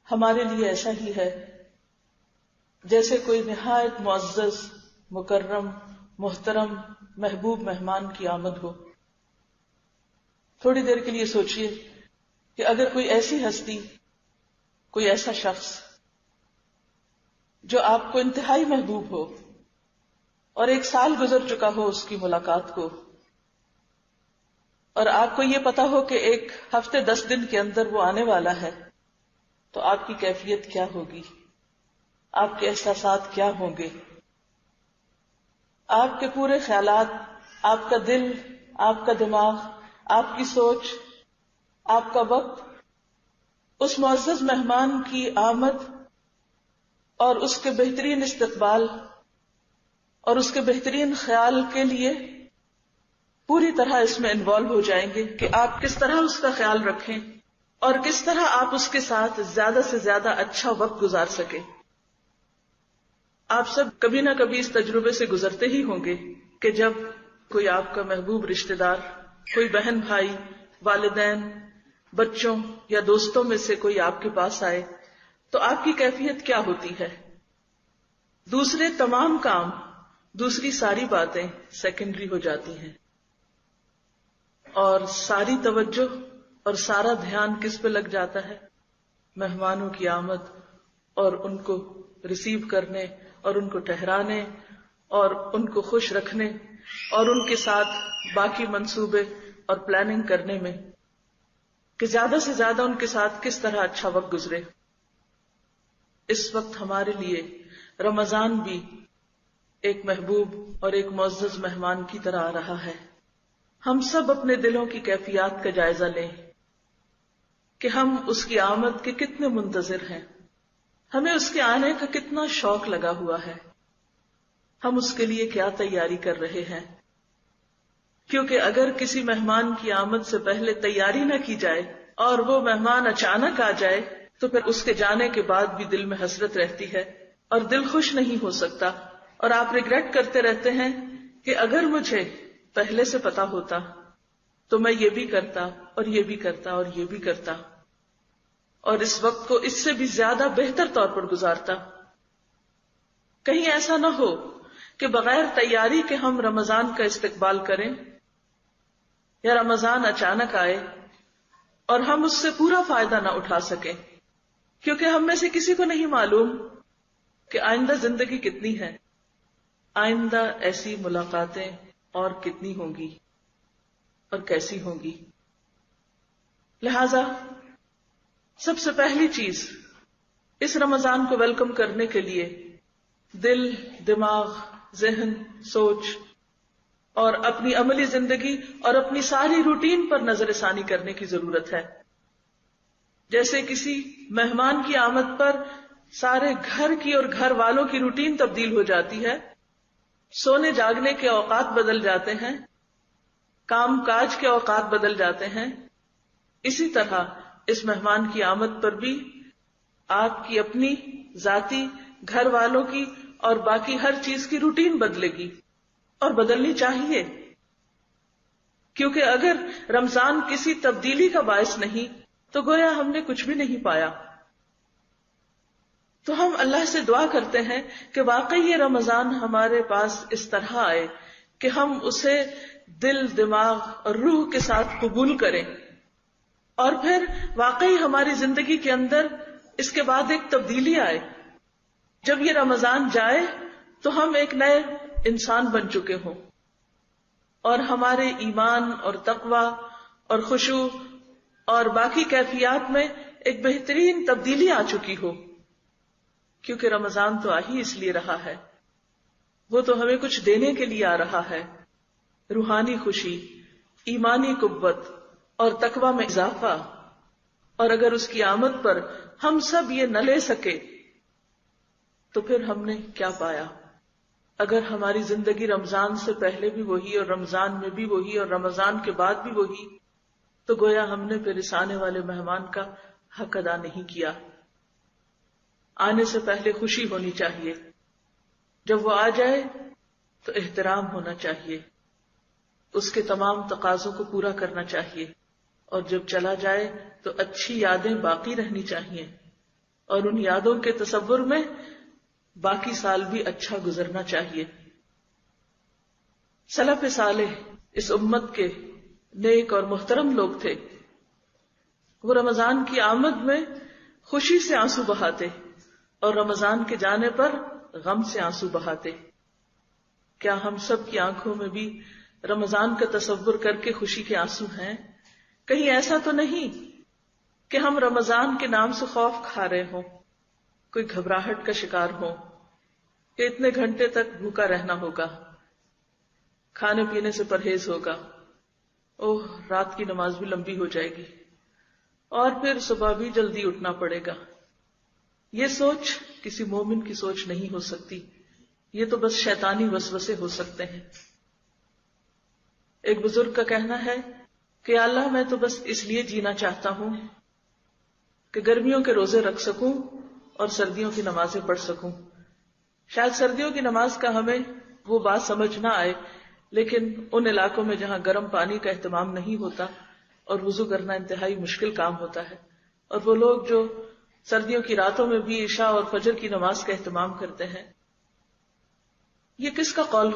ہمارے لیے ایسا ہی ہے جیسے کوئی نہایت معزز، مکرم، محترم، محبوب مہمان کی آمد ہو. تھوڑی دیر کے لیے سوچئے کہ اگر کوئی ایسی ہستی، کوئی ایسا شخص جو آپ کو انتہائی محبوب ہو اور 1 سال گزر چکا ہو اس کی ملاقات کو، اور آپ کو یہ پتا ہو کہ 1 ہفتے 10 دن کے اندر وہ آنے والا ہے، تو آپ کی کیفیت کیا ہوگی؟ آپ کے احساسات کیا ہوں گے؟ آپ کے پورے خیالات، آپ کا دل، آپ کا دماغ، آپ کی سوچ، آپ کا وقت اس معزز مہمان کی آمد اور اس کے بہترین استقبال اور اس کے بہترین خیال کے لیے پوری طرح اس میں انوالو ہو جائیں گے کہ آپ کس طرح اس کا خیال رکھیں اور کس طرح آپ اس کے ساتھ زیادہ سے زیادہ اچھا وقت گزار سکیں. آپ سب کبھی نہ کبھی اس تجربے سے گزرتے ہی ہوں گے کہ جب کوئی آپ کا محبوب رشتہ دار، کوئی بہن بھائی، والدین، بچوں یا دوستوں میں سے کوئی آپ کے پاس آئے تو آپ کی کیفیت کیا ہوتی ہے؟ دوسرے تمام کام، دوسری ساری باتیں سیکنڈری ہو جاتی ہیں اور ساری توجہ اور سارا دھیان کس پہ لگ جاتا ہے؟ مہمانوں کی آمد اور ان کو ریسیو کرنے اور ان کو ٹھہرانے اور ان کو خوش رکھنے اور ان کے ساتھ باقی منصوبے اور پلاننگ کرنے میں کہ زیادہ سے زیادہ ان کے ساتھ کس طرح اچھا وقت گزرے. اس وقت ہمارے لیے رمضان بھی ایک محبوب اور ایک معزز مہمان کی طرح آ رہا ہے. ہم سب اپنے دلوں کی کیفیات کا جائزہ لیں کہ ہم اس کی آمد کے کتنے منتظر ہیں، ہمیں اس کے آنے کا کتنا شوق لگا ہوا ہے، ہم اس کے لیے کیا تیاری کر رہے ہیں. کیونکہ اگر کسی مہمان کی آمد سے پہلے تیاری نہ کی جائے اور وہ مہمان اچانک آ جائے تو پھر اس کے جانے کے بعد بھی دل میں حسرت رہتی ہے اور دل خوش نہیں ہو سکتا، اور آپ ریگریٹ کرتے رہتے ہیں کہ اگر مجھے پہلے سے پتا ہوتا تو میں یہ بھی کرتا اور یہ بھی کرتا اور یہ بھی کرتا اور اس وقت کو اس سے بھی زیادہ بہتر طور پر گزارتا. کہیں ایسا نہ ہو کہ بغیر تیاری کے ہم رمضان کا استقبال کریں یا رمضان اچانک آئے اور ہم اس سے پورا فائدہ نہ اٹھا سکیں، کیونکہ ہم میں سے کسی کو نہیں معلوم کہ آئندہ زندگی کتنی ہے، آئندہ ایسی ملاقاتیں اور کتنی ہوں گی اور کیسی ہوں گی. لہذا سب سے پہلی چیز اس رمضان کو ویلکم کرنے کے لیے دل، دماغ، ذہن، سوچ اور اپنی عملی زندگی اور اپنی ساری روٹین پر نظر ثانی کرنے کی ضرورت ہے. جیسے کسی مہمان کی آمد پر سارے گھر کی اور گھر والوں کی روٹین تبدیل ہو جاتی ہے، سونے جاگنے کے اوقات بدل جاتے ہیں، کام کاج کے اوقات بدل جاتے ہیں، اسی طرح اس مہمان کی آمد پر بھی آپ کی اپنی ذاتی، گھر والوں کی اور باقی ہر چیز کی روٹین بدلے گی اور بدلنی چاہیے. کیونکہ اگر رمضان کسی تبدیلی کا باعث نہیں تو گویا ہم نے کچھ بھی نہیں پایا. تو ہم اللہ سے دعا کرتے ہیں کہ واقعی یہ رمضان ہمارے پاس اس طرح آئے کہ ہم اسے دل، دماغ اور روح کے ساتھ قبول کریں، اور پھر واقعی ہماری زندگی کے اندر اس کے بعد ایک تبدیلی آئے. جب یہ رمضان جائے تو ہم ایک نئے انسان بن چکے ہوں اور ہمارے ایمان اور تقوی اور خشوع اور باقی کیفیات میں ایک بہترین تبدیلی آ چکی ہو. کیونکہ رمضان تو آ ہی اس لیے رہا ہے، وہ تو ہمیں کچھ دینے کے لیے آ رہا ہے، روحانی خوشی، ایمانی قوت اور تقوی میں اضافہ. اور اگر اس کی آمد پر ہم سب یہ نہ لے سکے تو پھر ہم نے کیا پایا؟ اگر ہماری زندگی رمضان سے پہلے بھی وہی اور رمضان میں بھی وہی اور رمضان کے بعد بھی وہی، تو گویا ہم نے پھر اس آنے والے مہمان کا حق ادا نہیں کیا. آنے سے پہلے خوشی ہونی چاہیے، جب وہ آ جائے تو احترام ہونا چاہیے، اس کے تمام تقاضوں کو پورا کرنا چاہیے، اور جب چلا جائے تو اچھی یادیں باقی رہنی چاہیے. اور ان یادوں کے تصور میں باقی سال بھی اچھا گزرنا چاہیے. سلف صالح اس امت کے نیک اور محترم لوگ تھے. وہ رمضان کی آمد میں خوشی سے آنسو بہاتے اور رمضان کے جانے پر غم سے آنسو بہاتے. کیا ہم سب کی آنکھوں میں بھی رمضان کا تصور کر کے خوشی کے آنسو ہیں؟ کہیں ایسا تو نہیں کہ ہم رمضان کے نام سے خوف کھا رہے ہوں، کوئی گھبراہٹ کا شکار ہوں کہ اتنے گھنٹے تک بھوکا رہنا ہوگا، کھانے پینے سے پرہیز ہوگا، اوہ رات کی نماز بھی لمبی ہو جائے گی اور پھر صبح بھی جلدی اٹھنا پڑے گا. یہ سوچ کسی مومن کی سوچ نہیں ہو سکتی، یہ تو بس شیطانی وسوسے ہو سکتے ہیں. ایک بزرگ کا کہنا ہے کہ اللہ میں تو بس اس لیے جینا چاہتا ہوں کہ گرمیوں کے روزے رکھ سکوں اور سردیوں کی نمازیں پڑھ سکوں. شاید سردیوں کی نماز کا ہمیں وہ بات سمجھ نہ آئے، لیکن ان علاقوں میں جہاں گرم پانی کا اہتمام نہیں ہوتا اور وضو کرنا انتہائی مشکل کام ہوتا ہے، اور وہ لوگ جو سردیوں کی راتوں میں بھی عشاء اور فجر کی نماز کا اہتمام کرتے ہیں، یہ کس کا قول ہو